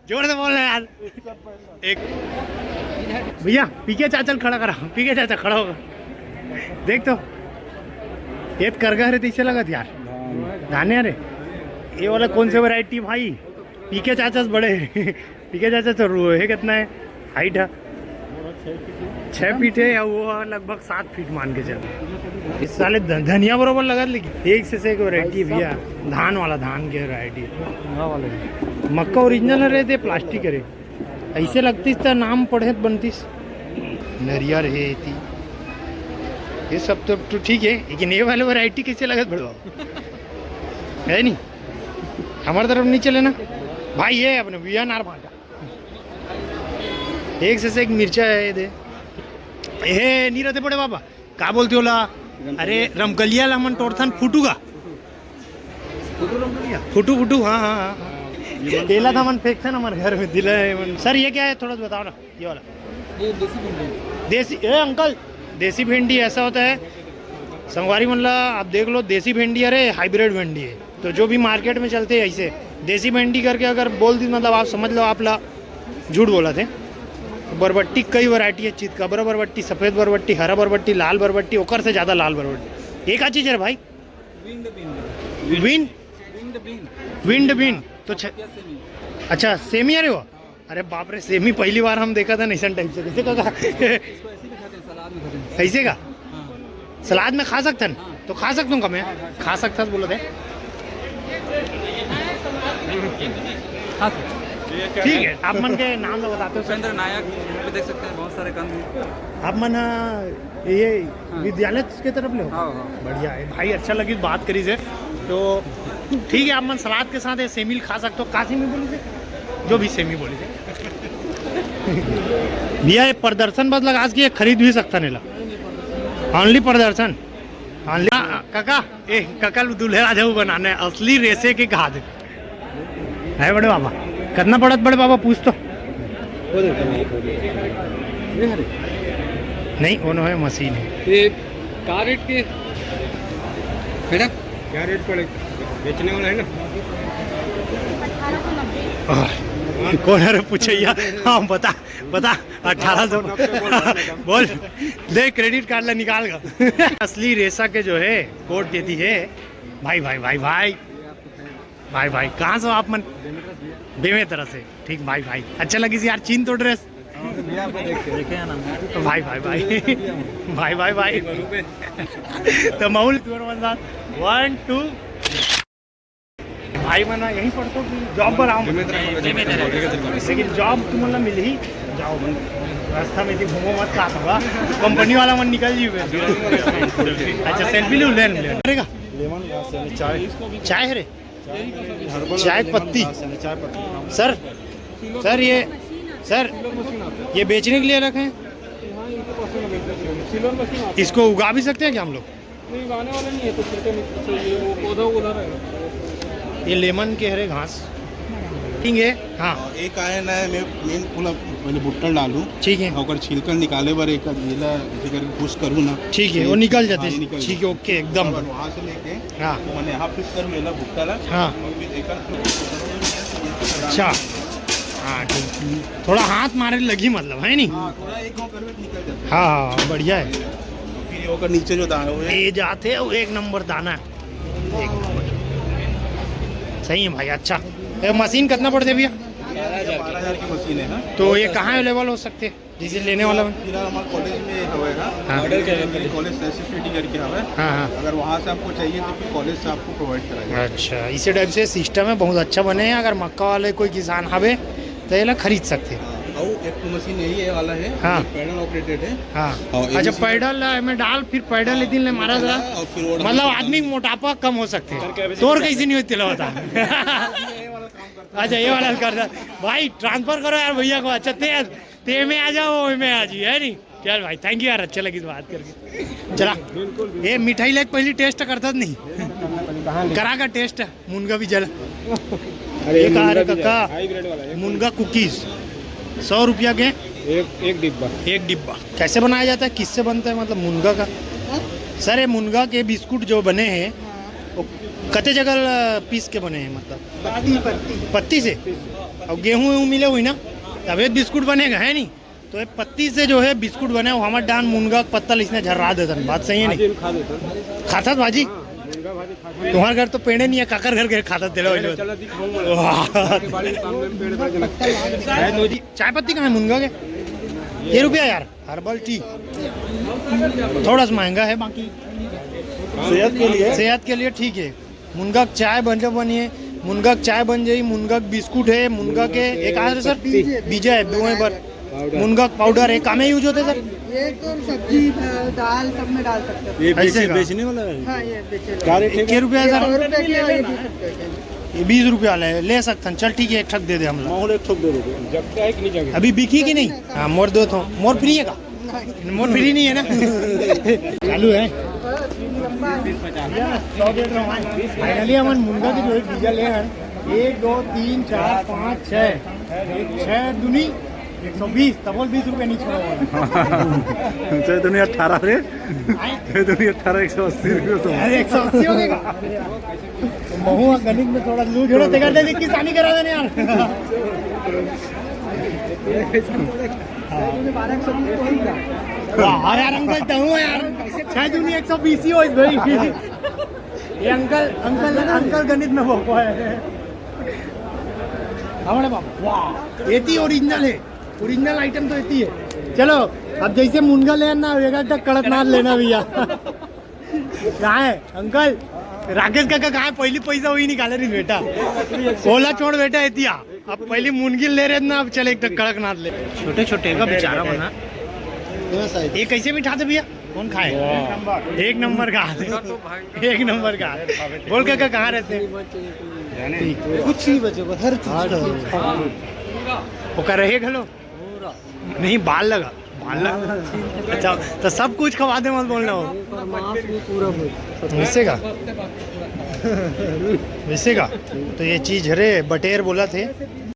जोर से बोल रहे यार। एक भैया पीके चाचल खड़ा करा, पीके चाचा खड़ा होगा। देख तो ये करगा रे तीसरे लगा यार धाने। अरे ये वाला कौन से वैरायटी भाई? पीके चाचा से बड़े पीके चाचा तो है कितना है हाइट है? 6 फीट है या वो लगभग 7 फीट मान के चल। इस साले धनिया बरोबर लगा, लेकिन एक से एक वैरायटी भैया। धान वाला, धान के वैरायटी मक्का ओरिजिनल रहे थे, प्लास्टिक रहे ऐसे लगती था नाम पढ़े बनतीस नरियर है थी। ये सब तो ठीक है, लेकिन ये वाले वैरायटी कैसे लगत बढ़वा है नहीं? हमारे तरफ नहीं चले ना भाई। ये अपने भैया नार भाटा एक से एक मिर्चा है दे। हे नहीं रहते पड़े बाबा का बोलते होला? अरे रमकलिया ला मन तोड़थन फुटूगा, फुटू फुटू। हाँ हाँ हाँ केला था मन फेंक था ना हमारे घर में दिला है मन। सर ये क्या है थोड़ा बताओ ना? ये वाला ये देसी भिंडी। देसी अंकल देसी भिंडी ऐसा होता है संगवारी मतलब आप देख लो। देसी भिंडी अरे हाइब्रिड भिंडी है, तो जो भी मार्केट में चलते हैं ऐसे देसी भिंडी करके अगर बोल दी मतलब आप समझ लो आप ला झूठ बोला थे। बरबट्टी कई वैरायटी है चीज का, बड़ा बरबट्टी, सफ़ेद बरबट्टी, हरा बरबट्टी, लाल बरबट्टी, ओकर से ज़्यादा लाल बरबट्टी। एक चीज़ है भाई विंड बीन तो अच्छा सेमी। अरे वो अरे बाप रे सेमी पहली बार हम देखा था नैसन टाइप से। कैसे का कैसे का सलाद में खा सकते हैं? तो खा सकता हूँ मैं, खा सकता बोला थे। ठीक है आप मन के नाम तो बताते हो? सुरेंद्र नायक पे देख सकते हैं बहुत सारे काम। आप मन ये विद्यालय के तरफ ले हो? बढ़िया है भाई, अच्छा लगी बात करी से। तो ठीक है आप मन सलाद के साथ सेमील खा सकते हो। का सेमी बोली थे? जो भी सेमी बोली थे भैया। ये प्रदर्शन बस लगा के खरीद भी सकता नहीं ला, ओनली प्रदर्शन ओनली। काका ए काका दूल्हे जाऊ बनाने असली रेसे के कहा दे है बड़े बाबा। कितना पड़त बड़े बाबा पूछ तो? नहीं वो है मशीन है। ये क्या रेट के बेटा? क्या रेट पड़े बेचने वाला है ना? कौन है पूछैया? हाँ बता बता 1800 बोल दे, क्रेडिट कार्ड ला निकाल का। असली रेसा के जो है कोट देती है भाई भाई भाई भाई भाई भाई। कहाँ से आप मन? बेमे तरह से। ठीक भाई भाई अच्छा लगी यार चीन तो ड्रेस भाई भाई भाई भाई भाई भाई। तो माहौल 1 2 भाई मना यहीं पढ़ते जॉब पर आऊँ, लेकिन जॉब तुम्हारा मिल ही जाओ। रास्ता में घूमो मत का होगा, कंपनी वाला मन निकल जी। अच्छा सेल्फी ले लेगा? चाय है रे, चाय पत्ती। सर सर ये बेचने के लिए रखे हैं? इसको उगा भी सकते हैं क्या हम लोग? नहीं उगाने वाले नहीं है तो वो पौधा उधर है। ये लेमन के हरे घास ठीक है। हाँ एक आए ना मैं मेन पूरा पहले बुट्टन डालूं, ठीक है, और छिलकर निकाले बार एक गीला करके पुश करूँ ना, ठीक है वो निकल जाते हैं। निकल ठीक है ओके एकदम। वहाँ से लेके हाँ मैंने यहाँ फिक्स करूँ मेला भुट्टा ला। हाँ अच्छा हाँ ठीक। थोड़ा हाथ मारे लगी मतलब है नहीं? थोड़ा एक करके निकल जाता है। हाँ बढ़िया है। फिर होकर नीचे जो दाना हुए ये जाते हैं वो 1 नंबर दाना है, 1 नंबर सही है भाई। अच्छा ये मशीन कितना पड़ते भैया? 12,000 की मशीन है ना। तो ये कहाँ अवेलेबल हो सकते हैं जिसे लेने वाला में? फिलहाल हमारे कॉलेज में होएगा, कॉलेज नेसेसिटी करके हमें। हाँ हाँ अगर वहाँ से आपको चाहिए तो फिर कॉलेज से आपको प्रोवाइड कराएंगे। अच्छा इसी टाइप से सिस्टम है, बहुत अच्छा बने हैं। अगर मक्का वाले कोई किसान हवे तो ये खरीद सकते हैं। और एक मशीन यही है वाला है, हाँ पैडल ऑपरेटेड है। हाँ और अच्छा पैडल में डाल फिर पैडल दिन ले मारा जरा, और फिर वो मतलब आदमी मोटापा कम हो सकते हैं। तोर कैसे नहीं होती बता? अच्छा ये वाला कर भाई ट्रांसफर करो यार भैया को। अच्छा ते में आ जाओ वो में आ जी है नहीं? चल भाई थैंक यू यार, अच्छा लगी बात करके। चला ये मिठाई लेके पहली टेस्ट करता नहीं करा का टेस्ट मुनगा भी जला। अरे काका मुनगा कुकीज 100 रुपया के एक डिब्बा। एक डिब्बा कैसे बनाया जाता है? किससे बनता है मतलब मुनगा का? सर ये मुनगा के बिस्कुट जो बने हैं वो कते जगह पीस के बने हैं मतलब पत्ती से। और गेहूँ वेहूँ मिले हुई ना तब एक बिस्कुट बनेगा है नहीं। तो ये पत्ती से जो है बिस्कुट बने वो हमारे डान मुनगा पत्तल इसने झर्रा देता। बात सही है नहीं? खाता भाजी तुम्हारे घर तो पेड़े नहीं है, काकर घर के खाता दिलो। चाय पत्ती कहाँ है मुनगा के? ये रुपया यार। हर्बल टी थोड़ा सा महंगा है, बाकी सेहत के लिए ठीक है। मुनगा चाय बनी है, मुनगा चाय बन जाए, मुनगा बिस्कुट है, मुनगा के एक आज सर बीजा है दुआएं पर मुनगा पाउडर है, काम यूज होते सर। ये तो सब्जी दाल सब में डाल सकते हैं। ये ऐसे का? बेचने वाला है। हाँ ये बेचे क्या रेट है? क्या रुपया सर? 100 रुपए की और ये 20 रुपए की। ये 20 रुपया ले सकते हैं। चल ठीक है, एक ठक दे दे हम लोग। माहौल एक ठोक दे रहे थे। जगता है कि नहीं जगह? अभी बिकी कि नहीं? हाँ मोर दो तो मोर फ्री है का? मोर फ्री नहीं है ना? चालू है। फाइनली हम मुनगा की जो है बीजा ले हैं 1 2 3 4 5 6 6 दूनी 120 तबोल 20 रुपये नहीं छोड़ा। दुनिया 18 रे दुनिया 18 180 रुपये। अरे 180 हो गएगा। महू गणित में थोड़ा लूज हो रहा है, किसानी करा देने यार। 1220 तो होगा। वाह यार अंकल तो हूँ यार 6 दूनी 120 ही हो भाई। ये अंकल गणित में भोको है हमारे बाप। वाह ये ओरिजिनल है, ओरिजिनल आइटम तो ये है। चलो अब जैसे मुनगा लेना होगा तो कड़कनाथ लेना भैया। कहाँ है अंकल? राकेश काका कहाँ है? पहली पैसा वही निकाले रही बेटा। ओला छोड़ बेटा एतिया, अब पहली मुनगी ले रहे ना, अब चले एक कड़कनाथ ले। छोटे छोटे का बेचारा बना। ये कैसे बिठा दे भैया? कौन खाए? एक नंबर का एक नंबर का। बोल काका कहाँ रहते हैं? कुछ नहीं बचे हर चीज का रहे घलो नहीं बाल लगा अच्छा तो सब कुछ खवा दे मत बोलना हो। वैसे का तो ये चीज रे बटेर बोला थे